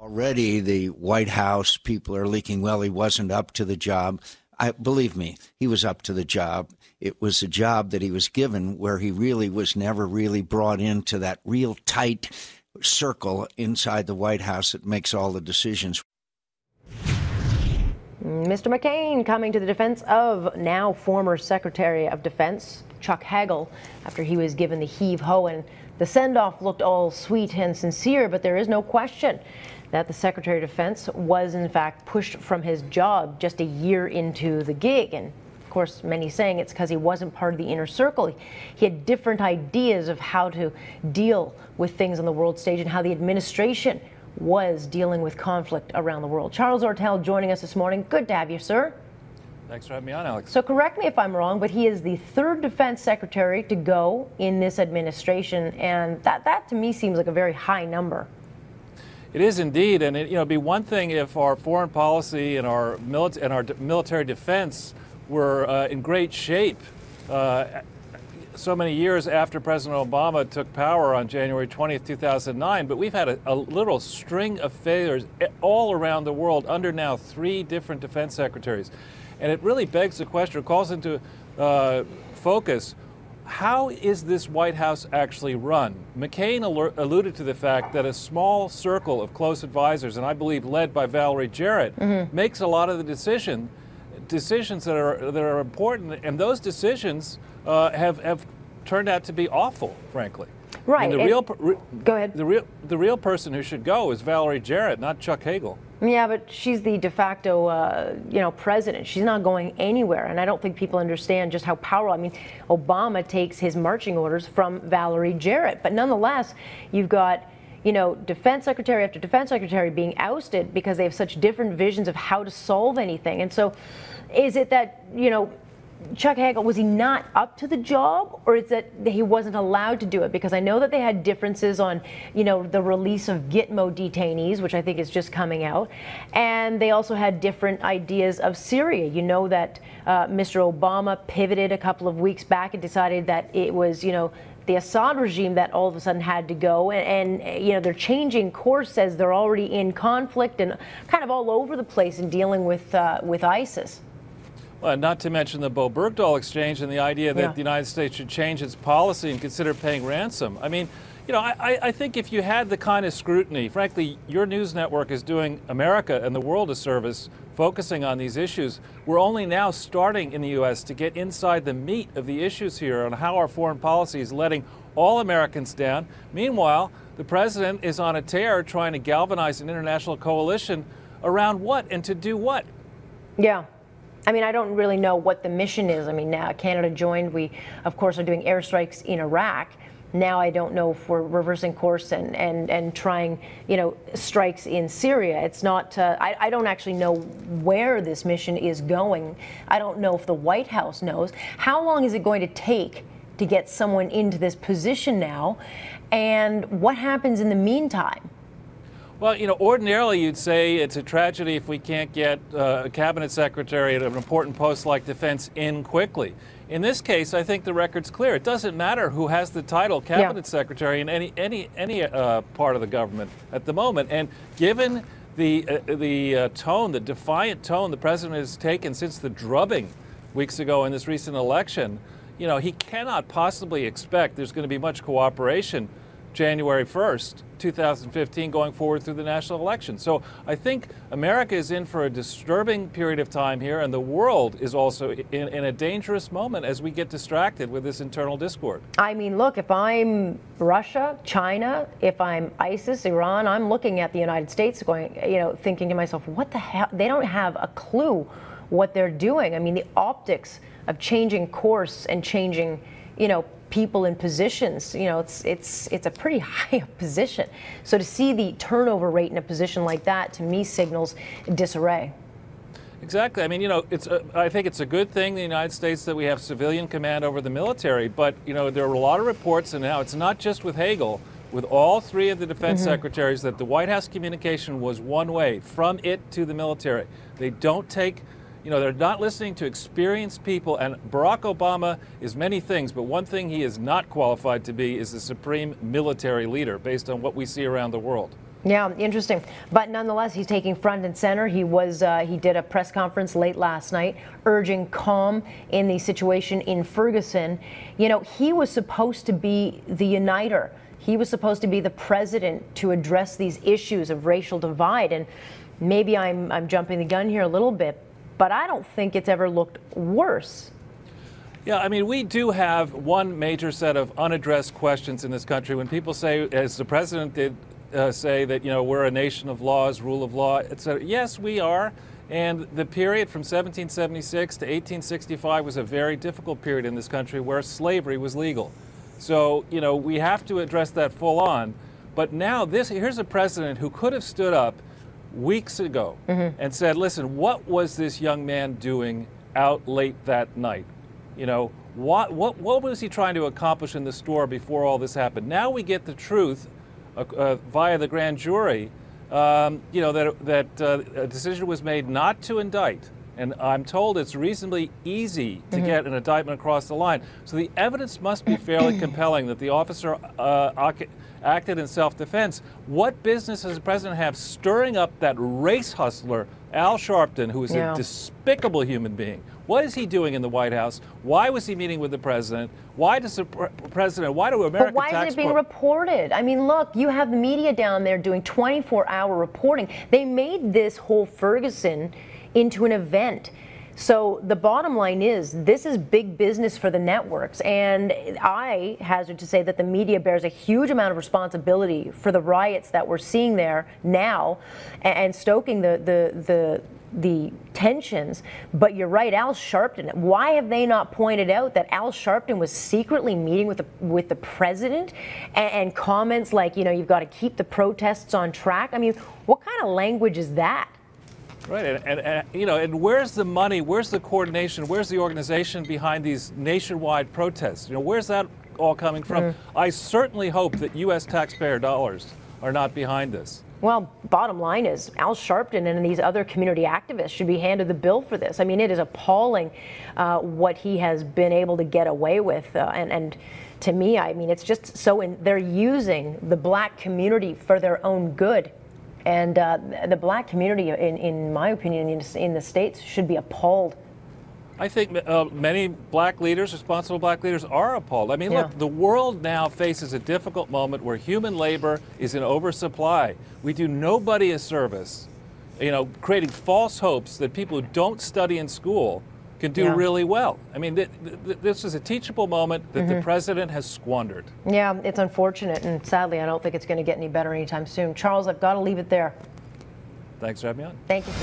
Already the White House people are leaking, well, he wasn't up to the job. Believe me, he was up to the job. It was a job that he was given where he really was never really brought into that real tight circle inside the White House that makes all the decisions. Mr. McCain coming to the defense of now former Secretary of Defense Chuck Hagel after he was given the heave-ho, and the send-off looked all sweet and sincere, but there is no question that the Secretary of Defense was in fact pushed from his job just a year into the gig. And of course, many saying it's because he wasn't part of the inner circle. He had different ideas of how to deal with things on the world stage and how the administration was dealing with conflict around the world. Charles Ortel joining us this morning. Good to have you, sir. Thanks for having me on, Alex. So correct me if I'm wrong, but he is the third defense secretary to go in this administration, and that to me seems like a very high number. It is indeed, and it'd be one thing if our foreign policy and our military defense were in great shape so many years after President Obama took power on January 20th, 2009, but we've had a little string of failures all around the world under now 3 different defense secretaries. And it really begs the question, it calls into focus, how is this White House actually run? McCain alluded to the fact that a small circle of close advisors, and I believe led by Valerie Jarrett, makes a lot of the decisions that are important, and those decisions have turned out to be awful, frankly. Right. I mean, go ahead. The real person who should go is Valerie Jarrett, not Chuck Hagel. Yeah, but she's the de facto, president. She's not going anywhere, and I don't think people understand just how powerful. I mean, Obama takes his marching orders from Valerie Jarrett, but nonetheless, you've got, defense secretary after defense secretary being ousted because they have such different visions of how to solve anything. And so, is it that Chuck Hagel, was he not up to the job, or is it that he wasn't allowed to do it? Because I know that they had differences on, the release of Gitmo detainees, which I think is just coming out, and they also had different ideas of Syria. You know that Mr. Obama pivoted a couple of weeks back and decided that it was, the Assad regime that all of a sudden had to go, and they're changing course as they're already in conflict and kind of all over the place in dealing with ISIS. Well, not to mention the Bo Bergdahl exchange and the idea that the United States should change its policy and consider paying ransom. I mean, I think if you had the kind of scrutiny, frankly, your news network is doing America and the world a service focusing on these issues. We're only now starting in the U.S. to get inside the meat of the issues here on how our foreign policy is letting all Americans down. Meanwhile, the president is on a tear trying to galvanize an international coalition around what and to do what? Yeah. I mean, I don't really know what the mission is. I mean, now Canada joined. We, of course, are doing airstrikes in Iraq. Now I don't know if we're reversing course and trying, strikes in Syria. It's not, I don't actually know where this mission is going. I don't know if the White House knows. How long is it going to take to get someone into this position now? And what happens in the meantime? Well, ordinarily you'd say it's a tragedy if we can't get a cabinet secretary at an important post like defense in quickly. In this case, I think the record's clear. It doesn't matter who has the title cabinet secretary in any part of the government at the moment. And given the tone, the defiant tone the president has taken since the drubbing weeks ago in this recent election, he cannot possibly expect there's going to be much cooperation January 1st, 2015, going forward through the national election. So I think America is in for a disturbing period of time here, and the world is also in a dangerous moment as we get distracted with this internal discord. I mean, look, if I'm Russia, China, if I'm ISIS, Iran, I'm looking at the United States going, thinking to myself, what the hell? They don't have a clue what they're doing. I mean, the optics of changing course and changing, people in positions, it's a pretty high position. So to see the turnover rate in a position like that, to me, signals disarray. Exactly. I mean, I think it's a good thing in the United States that we have civilian command over the military. But, there are a lot of reports, and now it's not just with Hagel, with all 3 of the defense secretaries, that the White House communication was one way, from it to the military. They don't take they're not listening to experienced people, and Barack Obama is many things, but one thing he is not qualified to be is the supreme military leader based on what we see around the world. Yeah, interesting. But nonetheless, he's taking front and center. He did a press conference late last night urging calm in the situation in Ferguson. You know, he was supposed to be the uniter. He was supposed to be the president to address these issues of racial divide. And maybe I'm jumping the gun here a little bit, but I don't think it's ever looked worse. Yeah, I mean, we do have one major set of unaddressed questions in this country. When people say, as the president did, say that, you know, we're a nation of laws, rule of law, etc. Yes, we are. And the period from 1776 to 1865 was a very difficult period in this country where slavery was legal. So, you know, we have to address that full on. But now here's a president who could have stood up weeks ago and said, listen, what was this young man doing out late that night? You know, what was he trying to accomplish in the store before all this happened? Now we get the truth via the grand jury, you know, that a decision was made not to indict. And I'm told it's reasonably easy to get an indictment across the line. So the evidence must be fairly compelling that the officer acted in self-defense. What business does the president have stirring up that race hustler, Al Sharpton, who is a despicable human being? What is he doing in the White House? Why was he meeting with the president? Why does the president, why do American But why isn't it being reported? I mean, look, you have the media down there doing 24-hour reporting. They made this whole Ferguson into an event. So the bottom line is, this is big business for the networks, and I hazard to say that the media bears a huge amount of responsibility for the riots that we're seeing there now, and stoking the tensions. But you're right, Al Sharpton. Why have they not pointed out that Al Sharpton was secretly meeting with the president, and comments like, you know, you've got to keep the protests on track? I mean, what kind of language is that? Right, and you know, and where's the money? Where's the coordination? Where's the organization behind these nationwide protests? You know, where's that all coming from? I certainly hope that U.S. taxpayer dollars are not behind this. Well, bottom line is, Al Sharpton and these other community activists should be handed the bill for this. I mean, it is appalling what he has been able to get away with, and to me, I mean, it's just so they're using the black community for their own good. And the black community, in my opinion, in the States should be appalled. I think many black leaders, responsible black leaders, are appalled. I mean, look, the world now faces a difficult moment where human labor is in oversupply. We do nobody a service, you know, creating false hopes that people who don't study in school can do really well. I mean, this is a teachable moment that the president has squandered. Yeah, it's unfortunate, and sadly, I don't think it's going to get any better anytime soon. Charles, I've got to leave it there. Thanks for having me on. Thank you.